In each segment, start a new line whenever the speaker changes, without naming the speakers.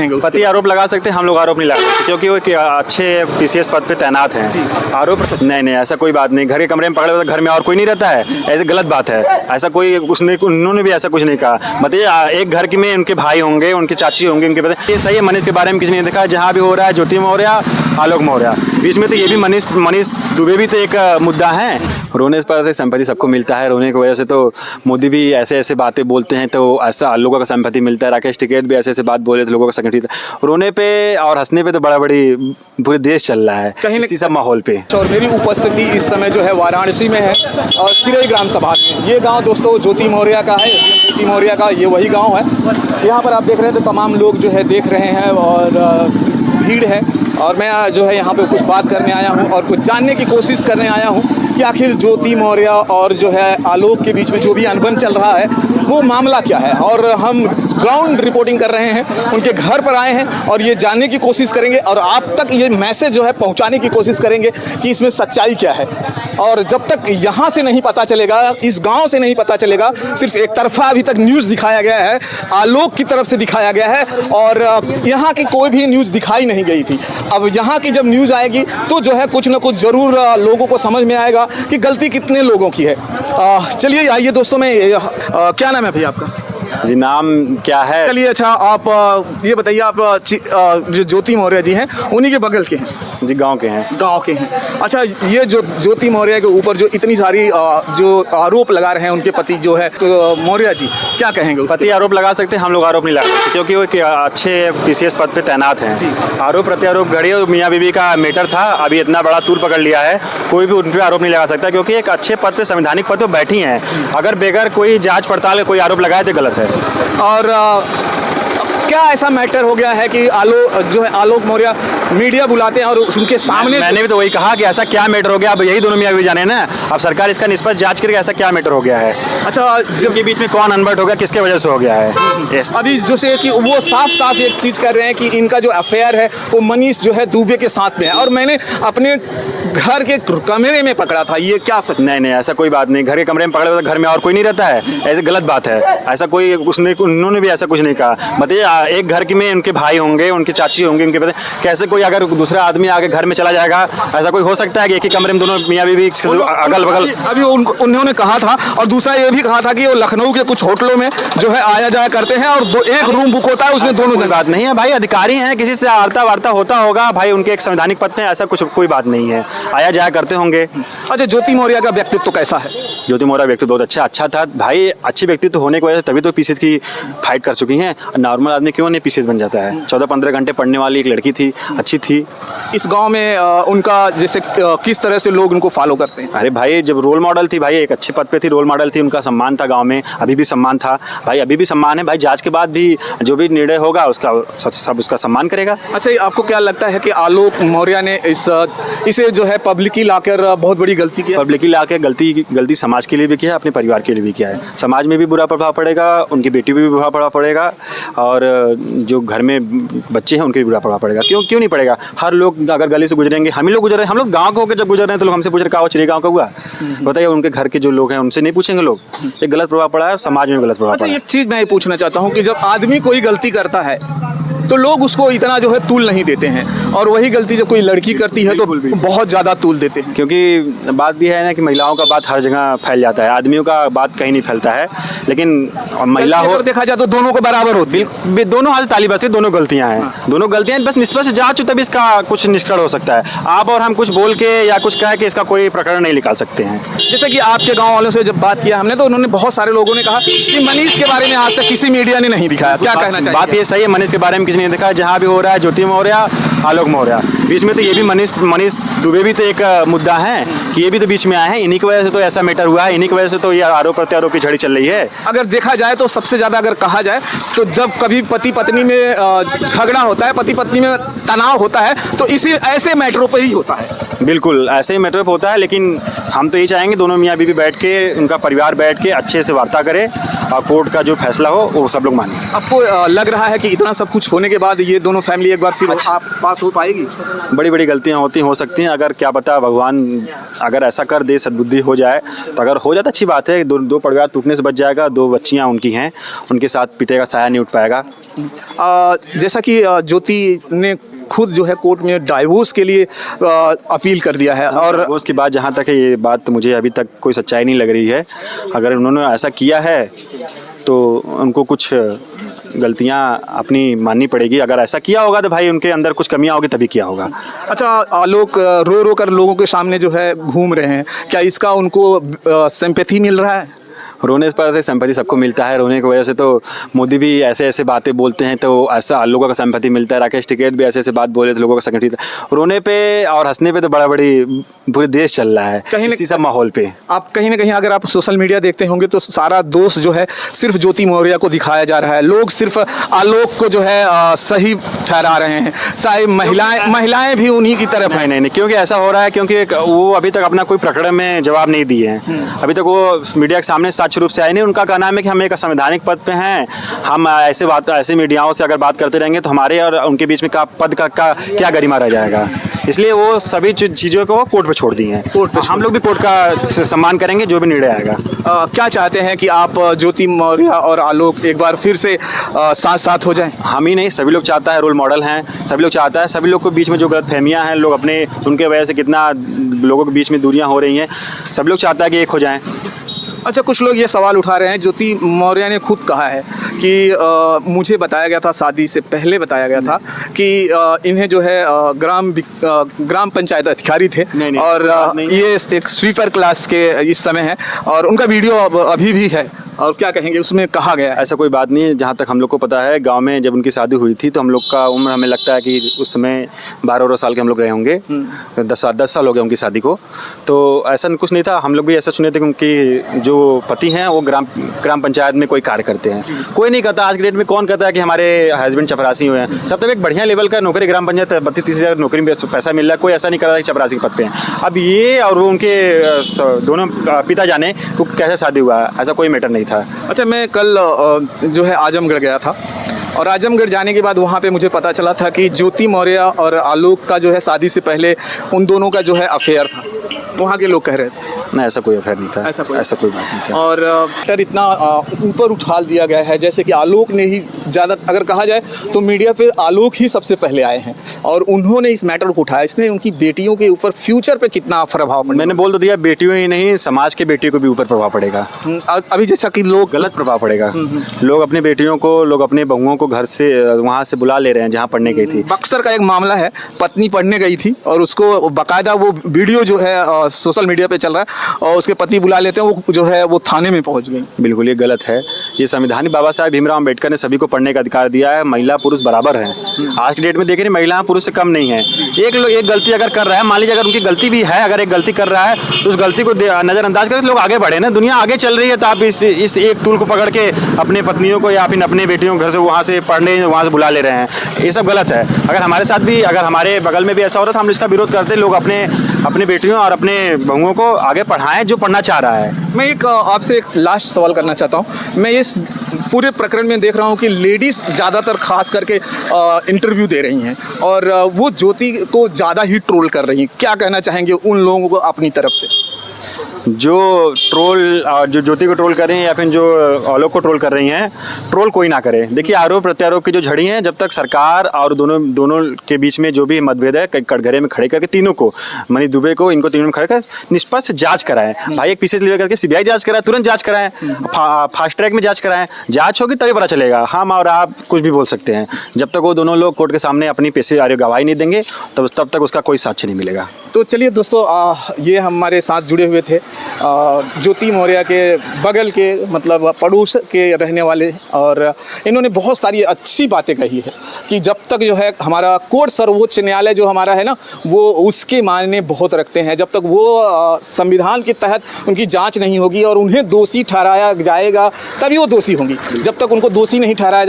कहेंगे?
पति आरोप लगा सकते हैं, हम लोग आरोप नहीं लगा सकते क्योंकि वो अच्छे पीसीएस पद पे तैनात हैं। आरोप नहीं, ऐसा कोई बात नहीं। घर के कमरे में पकड़े हुए घर में और कोई नहीं रहता है, ऐसे गलत बात है। ऐसा कोई उन्होंने भी ऐसा कुछ नहीं कहा। मतलब एक घर के में उनके भाई होंगे, उनके चाची होंगे, उनके पता ये सही है। मनीष के बारे में किसी ने देखा, जहाँ भी हो रहा है ज्योति मौर्य, आलोक मौर्य, बीच में तो ये भी मनीष दुबे भी तो एक मुद्दा है। रोने पर से संपत्ति सबको मिलता है, रोने की वजह से तो मोदी भी ऐसे ऐसे बातें बोलते हैं तो ऐसा लोगों का संपत्ति मिलता है। राकेश टिकैत भी ऐसे ऐसे बात बोले तो लोगों का संगठित। रोने पे और हंसने पे तो बड़ा बड़ी पूरे देश चल रहा है कहीं इसी सब माहौल पे।
और मेरी उपस्थिति इस समय जो है वाराणसी में है और चिरई ग्राम सभा में। ये गांव दोस्तों ज्योति मौर्य का है। ज्योति मौर्य का ये वही गांव है। यहाँ पर आप देख रहे हैं तो तमाम लोग जो है देख रहे हैं और भीड़ है। और मैं जो है यहाँ पे कुछ बात करने आया हूँ और कुछ जानने की कोशिश करने आया हूँ कि आखिर ज्योति मौर्य और जो है आलोक के बीच में जो भी अनबन चल रहा है वो मामला क्या है। और हम ग्राउंड रिपोर्टिंग कर रहे हैं, उनके घर पर आए हैं और ये जानने की कोशिश करेंगे और आप तक ये मैसेज जो है पहुंचाने की कोशिश करेंगे कि इसमें सच्चाई क्या है। और जब तक यहाँ से नहीं पता चलेगा, इस गांव से नहीं पता चलेगा, सिर्फ एक तरफा अभी तक न्यूज़ दिखाया गया है, आलोक की तरफ से दिखाया गया है और यहाँ की कोई भी न्यूज़ दिखाई नहीं गई थी। अब यहाँ की जब न्यूज़ आएगी तो जो है कुछ ना कुछ ज़रूर लोगों को समझ में आएगा कि गलती कितने लोगों की है। चलिए आइए दोस्तों, मैं क्या नाम है भैया आपका?
जी नाम क्या है?
चलिए अच्छा, आप ये बताइए, आप जो ज्योति मौर्य जी हैं उन्हीं के बगल के हैं?
जी गांव के हैं।
गांव के हैं। अच्छा, ये जो ज्योति मौर्य के ऊपर जो इतनी सारी जो आरोप लगा रहे हैं उनके पति जो है मौर्य जी, क्या कहेंगे?
पति आरोप लगा सकते हैं, हम लोग आरोप नहीं लगा सकते क्योंकि वो अच्छे पीसीएस पद पे तैनात हैं। आरोप प्रत्यारोप गढ़ी मियाँ बीवी का मैटर था, अभी इतना बड़ा तूल पकड़ लिया है, कोई भी उन पर आरोप नहीं लगा सकता क्योंकि एक अच्छे पद पे, संवैधानिक पद पे बैठी हैं। अगर बगैर कोई जांच पड़ताल कोई आरोप लगाए तो गलत है।
और क्या ऐसा मैटर हो गया है कि आलोक मौर्य मीडिया बुलाते हैं और उनके सामने?
मैंने भी तो वही कहा कि ऐसा क्या मैटर हो गया। अब यही दोनों मियाँ बीवी जाने ना, अब सरकार इसका निष्पक्ष जांच करके ऐसा क्या मैटर हो गया है।
अच्छा,
जिनके बीच में कौन अनबट हो गया, किसके वजह से हो गया है।
अभी जो से कि वो साफ साफ एक चीज़ कर रहे हैं कि इनका जो अफेयर है वो मनीष जो है दुबे के साथ में है और मैंने अपने घर के कमरे में पकड़ा था। ये क्या सच?
नहीं, ऐसा कोई बात नहीं। घर के कमरे में पकड़े हुए घर में और कोई नहीं रहता है, ऐसे गलत बात है। ऐसा कोई उन्होंने भी ऐसा कुछ नहीं कहा। मतलब एक घर के में उनके भाई होंगे, उनके चाची होंगे, उनके पता कैसे कोई अगर दूसरा आदमी आके घर में चला जाएगा, ऐसा कोई हो सकता है कि एक ही कमरे में दोनों मियाँ बीवी अगल बगल?
अभी उन्होंने कहा था और दूसरा ये भी कहा था कि वो लखनऊ के कुछ होटलों में जो है आया जाया करते हैं और एक रूम बुक होता है उसमें दोनों जन।
बात नहीं है भाई, अधिकारी हैं, किसी से वार्ता होता होगा भाई, उनके एक संवैधानिक पद पे, ऐसा कुछ कोई बात नहीं है, आया जाया करते होंगे।
अच्छा, ज्योति मौर्य का व्यक्तित्व कैसा है?
ज्योति मौर्य व्यक्तित्व बहुत अच्छा था भाई। अच्छी व्यक्तित्व होने की वजह से तभी तो पीसीएस की फाइट कर चुकी हैं। नॉर्मल आदमी क्यों नहीं पीसीएस बन जाता है? 14-15 घंटे पढ़ने वाली एक लड़की थी, अच्छी थी।
इस गांव में उनका जैसे किस तरह से लोग उनको फॉलो करते हैं?
अरे भाई, जब रोल मॉडल थी भाई, एक अच्छे पद पे थी, रोल मॉडल थी, उनका सम्मान था गांव में, अभी भी सम्मान था भाई, अभी भी सम्मान है भाई। जांच के बाद भी जो भी निर्णय होगा उसका सब उसका सम्मान करेगा।
अच्छा, आपको क्या लगता है कि आलोक मौर्य ने इसे जो है पब्लिकली लाकर बहुत बड़ी गलती की?
पब्लिकली लाकर गलती समाज के लिए भी किया है, अपने परिवार के लिए भी किया है। समाज में भी बुरा प्रभाव पड़ेगा, उनकी बेटी पे भी बुरा प्रभाव पड़ेगा और जो घर में बच्चे हैं उनके भी बुरा प्रभाव पड़ेगा। क्यों नहीं पड़ेगा? हर लोग अगर गली से गुजरेंगे, हम ही लोग गुजर रहे हैं, हम लोग गांव के होकर जब गुजर रहे हैं तो लोग हमसे पूछ रहे कहाँ चिड़िया गाँव का हुआ, बताइए। उनके घर के जो लोग हैं उनसे नहीं पूछेंगे लोग? एक गलत प्रभाव पड़ा है, समाज में गलत प्रभाव पड़ा है।
एक चीज़ मैं पूछना चाहता हूँ कि जब आदमी कोई गलती करता है तो लोग उसको इतना जो है तूल नहीं देते हैं और वही गलती जब कोई लड़की करती है तो बहुत ज़्यादा तूल देते हैं।
क्योंकि बात यह है ना कि महिलाओं का बात हर जगह फैल जाता है, आदमियों का बात कहीं नहीं फैलता है। लेकिन महिला हो,
देखा जाए तो दोनों को बराबर होती है,
दोनों हाथ ताली बजती, दोनों गलतियां हैं। दोनों गलतियां, बस निष्पक्ष जांच तभी इसका कुछ निष्कर्ष हो सकता है। आप और हम कुछ बोल के या कुछ कह के इसका कोई प्रकरण नहीं निकाल सकते हैं।
जैसे कि आपके गाँव वालों से जब बात किया हमने तो उन्होंने बहुत सारे लोगों ने कहा कि मनीष के बारे में आज तक किसी मीडिया ने नहीं दिखाया। क्या कहना चाहिए?
बात ये सही है, मनीष के बारे में किसी ने दिखाया। जहाँ भी हो रहा है ज्योति मौर्य, आलोक मौर्य, बीच में तो ये भी मनीष दुबे भी तो एक मुद्दा है कि ये भी तो बीच में आए हैं। इन्हीं की वजह से तो ऐसा मैटर हुआ है, इन्हीं की वजह से तो ये आरोप प्रत्यारोप की झड़ी चल रही है।
अगर देखा जाए तो सबसे ज़्यादा अगर कहा जाए तो जब कभी पति पत्नी में झगड़ा होता है, पति पत्नी में तनाव होता है तो इसी ऐसे मैटरों पर ही होता है।
बिल्कुल ऐसे ही मैटर होता है, लेकिन हम तो ये चाहेंगे दोनों मियाँ बीवी बैठ के, उनका परिवार बैठ के अच्छे से वार्ता करे कोर्ट का जो फैसला हो वो सब लोग माने।
आपको लग रहा है कि इतना सब कुछ होने के बाद ये दोनों फैमिली एक बार फिर आप पास हो पाएगी?
बड़ी बड़ी गलतियां हो सकती हैं, अगर क्या पता भगवान अगर ऐसा कर दे, सद्बुद्धि हो जाए तो अगर हो जाता अच्छी बात है। दो परिवार टूटने से बच जाएगा, 2 बच्चियां उनकी हैं, उनके साथ पिता का साया नहीं उठ पाएगा।
जैसा कि ज्योति ने खुद जो है कोर्ट में डाइवोर्स के लिए अपील कर दिया है, और
उसके बाद जहाँ तक है ये बात मुझे अभी तक कोई सच्चाई नहीं लग रही है। अगर उन्होंने ऐसा किया है तो उनको कुछ गलतियाँ अपनी माननी पड़ेगी। अगर ऐसा किया होगा तो भाई उनके अंदर कुछ कमियां होगी तभी किया होगा।
अच्छा, आलोक रो रो कर लोगों के सामने जो है घूम रहे हैं, क्या इसका उनको सिंपैथी मिल रहा है?
रोने पर से सिंपैथी सबको मिलता है, रोने की वजह से तो मोदी भी ऐसे ऐसे बातें बोलते हैं तो ऐसा लोगों का सिंपैथी मिलता है। राकेश टिकैत भी ऐसे ऐसे बात बोले तो लोगों का संगठित। रोने पे और हंसने पे तो बड़ा बड़ी पूरे देश चल रहा है
कहीं
इसी सब माहौल पे।
आप कहीं ना कहीं अगर आप सोशल मीडिया देखते होंगे तो सारा दोष जो है सिर्फ ज्योति मौर्य को दिखाया जा रहा है। लोग सिर्फ आलोक को जो है सही ठहरा रहे हैं, चाहे महिलाएं भी उन्हीं की तरफ हैं।
नहीं, क्योंकि ऐसा हो रहा है क्योंकि वो अभी तक अपना कोई प्रकरण में जवाब नहीं दिए हैं। अभी तक वो मीडिया के सामने साक्ष्य रूप से आए नहीं। उनका कहना है कि हम एक संवैधानिक पद पे हैं, हम ऐसे मीडियाओं से अगर बात करते रहेंगे तो हमारे और उनके बीच में पद का क्या गरिमा रह जाएगा। इसलिए वो सभी चीज़ों को कोर्ट पे छोड़ दी हैं। हम लोग भी कोर्ट का सम्मान करेंगे जो भी निर्णय आएगा।
क्या चाहते हैं कि आप ज्योति मौर्य और आलोक एक बार फिर से साथ साथ हो जाएं?
हम ही नहीं, सभी लोग चाहता है, रोल मॉडल हैं, सभी लोग चाहता है। सभी लोग के बीच में जो गलतफहमियां हैं, लोग अपने उनके वजह से कितना लोगों के बीच में दूरियां हो रही हैं, सभी लोग चाहता है कि एक हो जाएं।
अच्छा, कुछ लोग ये सवाल उठा रहे हैं, ज्योति मौर्य ने खुद कहा है कि मुझे बताया गया था, शादी से पहले बताया गया था कि इन्हें जो है ग्राम पंचायत अधिकारी थे।
नहीं,
और ये एक स्वीपर क्लास के इस समय है और उनका वीडियो अभी भी है। और क्या कहेंगे, उसमें कहा गया है?
ऐसा कोई बात नहीं है। जहाँ तक हम लोग को पता है, गांव में जब उनकी शादी हुई थी तो हम लोग का उम्र हमें लगता है कि उस समय 12 साल के हम लोग रहे होंगे। 10 साल हो गए उनकी शादी को। तो ऐसा कुछ नहीं था। हम लोग भी ऐसा सुने थे कि उनकी जो पति हैं वो ग्राम पंचायत में कोई कार्य करते हैं। कोई नहीं कहता, आज के डेट में कौन कहता है कि हमारे हस्बैंड चपरासी हुए हैं। सब तक एक बढ़िया लेवल का नौकरी, ग्राम पंचायत 32-30 हज़ार नौकरी में पैसा मिल रहा है। कोई ऐसा नहीं करता कि चपरासी के पद पे हैं। अब ये और वो उनके दोनों पिता जाने वो कैसे शादी हुआ, ऐसा कोई मैटर नहीं था।
अच्छा, मैं कल जो है आजमगढ़ गया था और आजमगढ़ जाने के बाद वहाँ पे मुझे पता चला था कि ज्योति मौर्य और आलोक का जो है शादी से पहले उन दोनों का जो है अफेयर था। वहाँ के लोग कह रहे थे।
नहीं, ऐसा कोई अफेयर नहीं था। ऐसा कोई बात नहीं था।
और मैटर इतना ऊपर उछाल दिया गया है जैसे कि आलोक ने ही ज़्यादा, अगर कहा जाए तो मीडिया पे आलोक ही सबसे पहले आए हैं और उन्होंने इस मैटर को उठाया। इसमें उनकी बेटियों के ऊपर फ्यूचर पे कितना प्रभाव पड़ेगा?
मैंने बोल तो दिया, बेटियों ही नहीं, समाज के बेटियों को भी ऊपर प्रभाव पड़ेगा।
अभी जैसा कि लोग
गलत प्रभाव पड़ेगा। लोग अपनी बेटियों को, लोग अपने बहुओं को घर से वहाँ से बुला ले रहे हैं जहाँ पढ़ने गई थी।
बक्सर का एक मामला है, पत्नी पढ़ने गई थी और उसको बाकायदा वो वीडियो जो है सोशल मीडिया पे चल रहा है और उसके पति बुला लेते हैं, वो जो है वो थाने में पहुंच गई।
बिल्कुल ये गलत है। ये संविधान बाबा साहब भीमराव अम्बेडकर ने सभी को पढ़ने का अधिकार दिया है। महिला पुरुष बराबर हैं। आज की डेट में देखें, महिलाएं पुरुष से कम नहीं है। एक गलती अगर कर रहा है, मान लीजिए अगर उनकी गलती भी है, अगर एक गलती कर रहा है तो उस गलती को नज़रअंदाज करके लोग आगे बढ़े ना। दुनिया आगे चल रही है तो आप इस एक टूल को पकड़ के अपने पत्नियों को या फिर अपने बेटियों को घर से वहाँ से पढ़ने वहाँ से बुला ले रहे हैं। ये सब गलत है। अगर हमारे साथ भी, अगर हमारे बगल में भी ऐसा हो रहा था, हम इसका विरोध करते। लोग अपने बेटियों और अपने बहुओं को आगे पढ़ाएं जो पढ़ना चाह रहा है।
मैं आपसे एक लास्ट सवाल करना चाहता हूँ। मैं इस पूरे प्रकरण में देख रहा हूँ कि लेडीज़ ज़्यादातर खास करके इंटरव्यू दे रही हैं और वो ज्योति को ज़्यादा ही ट्रोल कर रही हैं। क्या कहना चाहेंगे उन लोगों को अपनी तरफ से?
जो ज्योति को ट्रोल कर रही हैं या फिर जो आलोक को ट्रोल कर रही हैं, ट्रोल कोई ना करे। देखिए, आरोप प्रत्यारोप की जो झड़ी है, जब तक सरकार और दोनों के बीच में जो भी मतभेद है, कटघरे में खड़े करके तीनों को, मनीष दुबे को, इनको तीनों में खड़े कर निष्पक्ष जांच कराएं। भाई एक पीछे ले करके सीबीआई जांच कराएं, तुरंत जांच कराएं, फास्ट ट्रैक में जांच कराएं। जांच होगी तभी पता चलेगा। हम और आप कुछ भी बोल सकते हैं, जब तक वो दोनों लोग कोर्ट के सामने अपनी पेशेवर गवाही नहीं देंगे तब तक उसका कोई साक्ष्य नहीं मिलेगा।
तो चलिए दोस्तों, ये हमारे साथ जुड़े हुए थे ज्योति मौर्य के बगल के, मतलब पड़ोस के रहने वाले, और इन्होंने बहुत सारी अच्छी बातें कही है कि जब तक जो है हमारा कोर्ट, सर्वोच्च न्यायालय जो हमारा है ना, वो उसके मायने बहुत रखते हैं। जब तक वो संविधान के तहत उनकी जांच नहीं होगी और उन्हें दोषी ठहराया जाएगा तभी वो दोषी होंगी। जब तक उनको दोषी नहीं ठहराया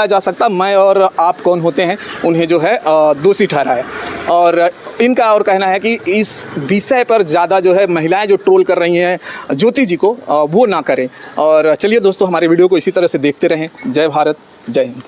जा सकता, मैं और आप कौन होते हैं उन्हें जो है दोषी ठहराए। और इनका और कहना है कि इस विषय पर ज़्यादा जो है महिलाएं जो ट्रोल कर रही हैं ज्योति जी को वो ना करें। और चलिए दोस्तों, हमारे वीडियो को इसी तरह से देखते रहें। जय भारत, जय हिंद।